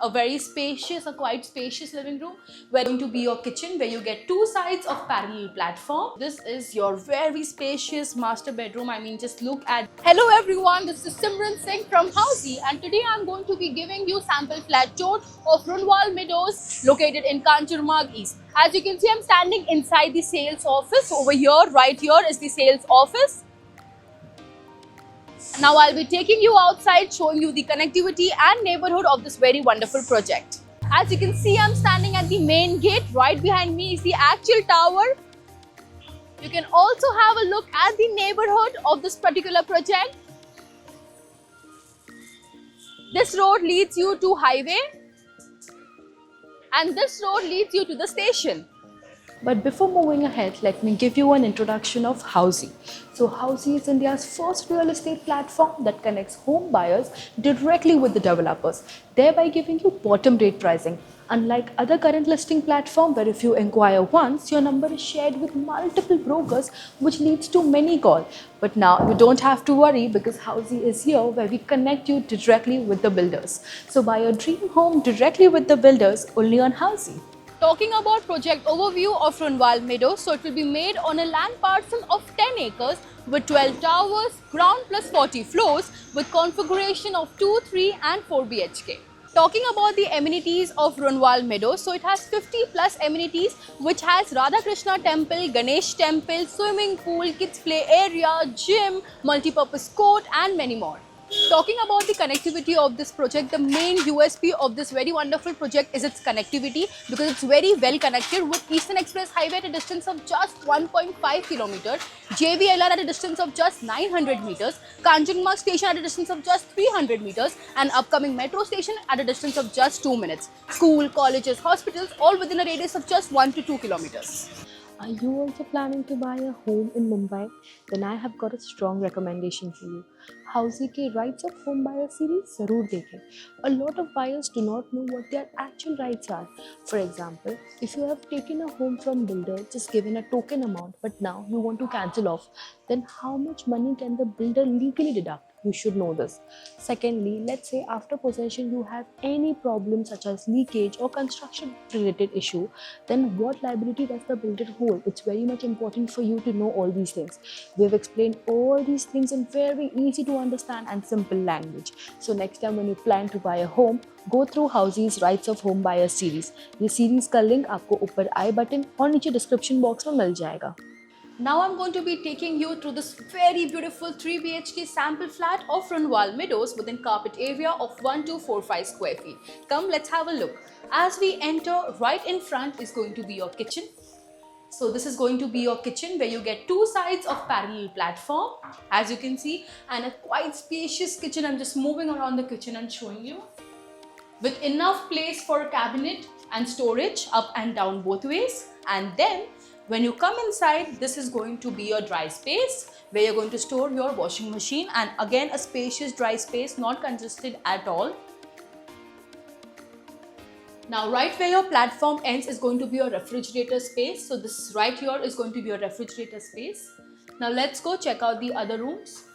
a very spacious, a quite spacious living room where going to be your kitchen, where you get two sides of parallel platform. This is your very spacious master bedroom. I mean, just look at. Hello everyone, this is Simran Singh from Housey, and today I'm going to be giving you sample flat tour of Runwal Meadows located in Kanjurmarg East. As you can see, I'm standing inside the sales office. Over here, right here is the sales office. Now I'll be taking you outside, showing you the connectivity and neighborhood of this very wonderful project. As you can see, I'm standing at the main gate. Right behind me is the actual tower. You can also have a look at the neighborhood of this particular project. This road leads you to highway and this road leads you to the station. But before moving ahead, let me give you an introduction of Housey. So Housey is India's first real estate platform that connects home buyers directly with the developers, thereby giving you bottom rate pricing. Unlike other current listing platforms where if you inquire once, your number is shared with multiple brokers, which leads to many calls. But now you don't have to worry because Housey is here where we connect you directly with the builders. So buy your dream home directly with the builders only on Housey. Talking about project overview of Runwal Meadows, so it will be made on a land parcel of 10 acres with 12 towers, ground plus 40 floors with configuration of 2, 3 and 4 BHK. Talking about the amenities of Runwal Meadows, so it has 50 plus amenities which has Radha Krishna temple, Ganesh temple, swimming pool, kids play area, gym, multi-purpose court and many more. Talking about the connectivity of this project, the main USP of this very wonderful project is its connectivity because it's very well connected with Eastern Express Highway at a distance of just 1.5 kilometers, JVLR at a distance of just 900 meters, Kanjurmarg station at a distance of just 300 meters and upcoming metro station at a distance of just 2 minutes. School, colleges, hospitals all within a radius of just 1 to 2 kilometers. Are you also planning to buy a home in Mumbai? Then I have got a strong recommendation for you. Housey के Rights of Home Buyer series जरूर देखें. A lot of buyers do not know what their actual rights are. For example, if you have taken a home from builder, just given a token amount, but now you want to cancel off, then how much money can the builder legally deduct? You should know this. Secondly, let's say after possession you have any problem such as leakage or construction related issue, then what liability does the builder hold? It's very much important for you to know all these things. We have explained all these things in very easy to understand and simple language. So next time when you plan to buy a home, go through Housey's Rights of Home Buyer series. ये series का link आपको ऊपर I button और नीचे description box में मिल जाएगा. Now I'm going to be taking you through this very beautiful 3 BHK sample flat of Runwal Meadows within carpet area of 1245 square feet. Come, let's have a look. As we enter, right in front is going to be your kitchen. So this is going to be your kitchen where you get two sides of parallel platform, as you can see, and a quite spacious kitchen. I'm just moving around the kitchen and showing you. With enough place for a cabinet and storage up and down both ways. And then when you come inside, this is going to be your dry space where you're going to store your washing machine, and again a spacious dry space, not congested at all. Now right where your platform ends is going to be your refrigerator space. So this right here is going to be your refrigerator space. Now let's go check out the other rooms.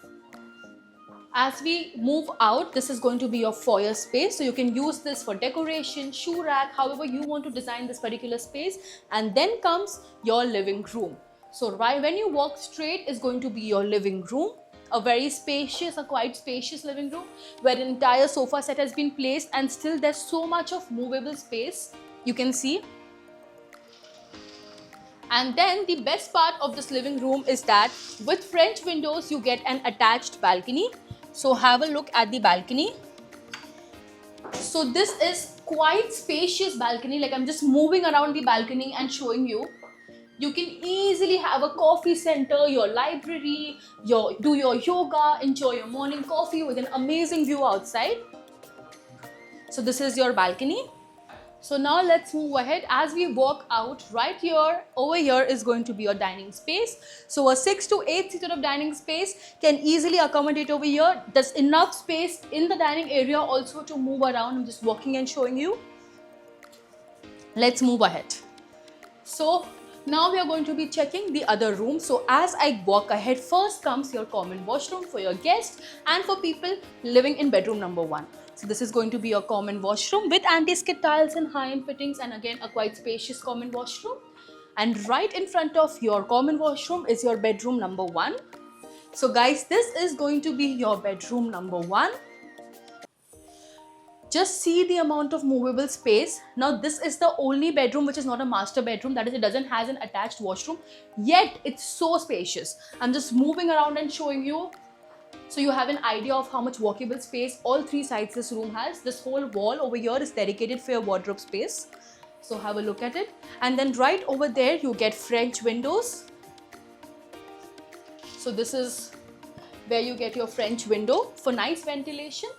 As we move out, this is going to be your foyer space. So you can use this for decoration, shoe rack, however you want to design this particular space. And then comes your living room. So right when you walk straight is going to be your living room. A very spacious, a quite spacious living room where an entire sofa set has been placed and still there's so much of movable space you can see. And then the best part of this living room is that with French windows you get an attached balcony. So have a look at the balcony. So this is quite spacious balcony. Like I'm just moving around the balcony and showing you. You can easily have a coffee center, your library, do your yoga, enjoy your morning coffee with an amazing view outside. So this is your balcony. So now let's move ahead. As we walk out, right here, over here is going to be your dining space. So a 6 to 8 seater of dining space can easily accommodate over here. There's enough space in the dining area also to move around. I'm just walking and showing you. Let's move ahead. So now we are going to be checking the other room. So as I walk ahead, first comes your common washroom for your guests and for people living in bedroom number 1. So this is going to be your common washroom with anti-skid tiles and high-end fittings, and again a quite spacious common washroom. And right in front of your common washroom is your bedroom number 1. So guys, this is going to be your bedroom number 1. Just see the amount of movable space. Now this is the only bedroom which is not a master bedroom, that is, it doesn't has an attached washroom, yet it's so spacious. I'm just moving around and showing you, so you have an idea of how much walkable space all 3 sides this room has. This whole wall over here is dedicated for your wardrobe space. So have a look at it. And then right over there you get French windows. So this is where you get your French window for nice ventilation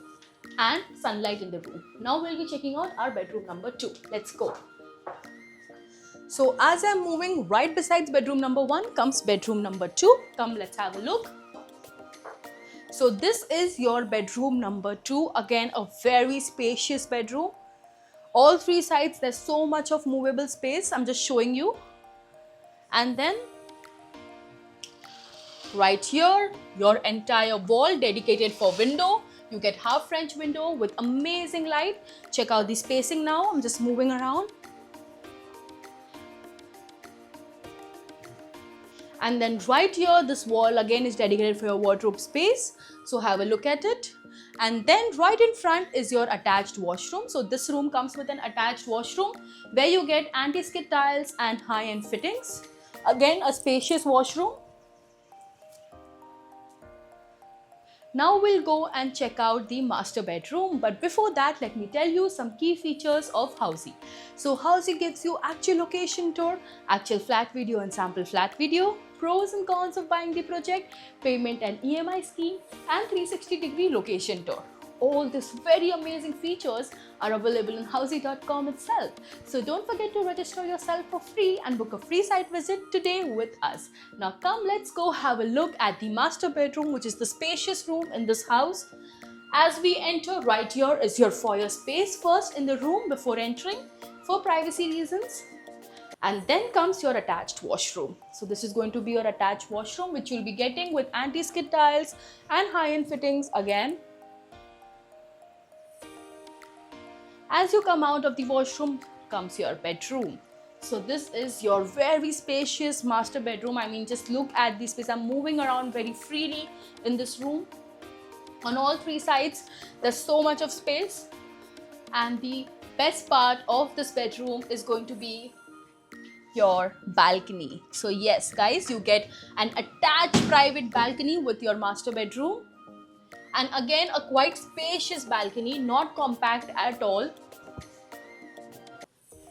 and sunlight in the room. Now we'll be checking out our bedroom number 2. Let's go. So as I'm moving, right besides bedroom number 1 comes bedroom number 2. Come, let's have a look. So this is your bedroom number 2. Again, a very spacious bedroom. All 3 sides, there's so much of movable space. I'm just showing you. And then right here, your entire wall dedicated for window. You get half French window with amazing light. Check out the spacing now. I'm just moving around. And then right here, this wall again is dedicated for your wardrobe space. So have a look at it. And then right in front is your attached washroom. So this room comes with an attached washroom where you get anti-skid tiles and high-end fittings. Again, a spacious washroom. Now we'll go and check out the master bedroom, but before that, let me tell you some key features of Housey. So Housey gives you actual location tour, actual flat video and sample flat video, pros and cons of buying the project, payment and EMI scheme, and 360-degree location tour. All these very amazing features are available in Housey.com itself. So don't forget to register yourself for free and book a free site visit today with us. Now come, let's go have a look at the master bedroom, which is the spacious room in this house. As we enter, right here is your foyer space first in the room before entering for privacy reasons. And then comes your attached washroom. So this is going to be your attached washroom, which you'll be getting with anti-skid tiles and high-end fittings again. As you come out of the washroom comes your bedroom. So this is your very spacious master bedroom. I mean, just look at this space. I'm moving around very freely in this room. On all 3 sides, there's so much of space. And the best part of this bedroom is going to be your balcony. So yes, guys, you get an attached private balcony with your master bedroom. And again, a quite spacious balcony, not compact at all.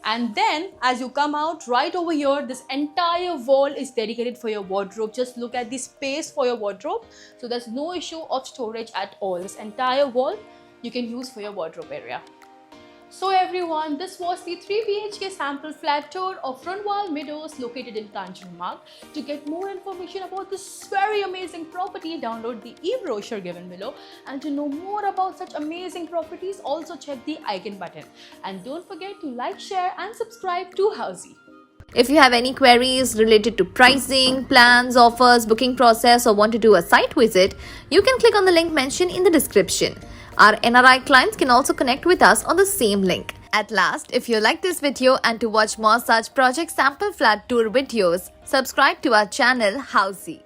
And then as you come out, right over here, this entire wall is dedicated for your wardrobe. Just look at the space for your wardrobe. So there's no issue of storage at all. This entire wall you can use for your wardrobe area. So everyone, this was the 3 BHK sample flat tour of Runwal Meadows located in Kanjurmarg. To get more information about this very amazing property, download the e-brochure given below. And to know more about such amazing properties, also check the icon button. And don't forget to like, share and subscribe to Housey. If you have any queries related to pricing, plans, offers, booking process, or want to do a site visit, you can click on the link mentioned in the description. Our NRI clients can also connect with us on the same link. At last, if you like this video and to watch more such project sample flat tour videos, subscribe to our channel Housey.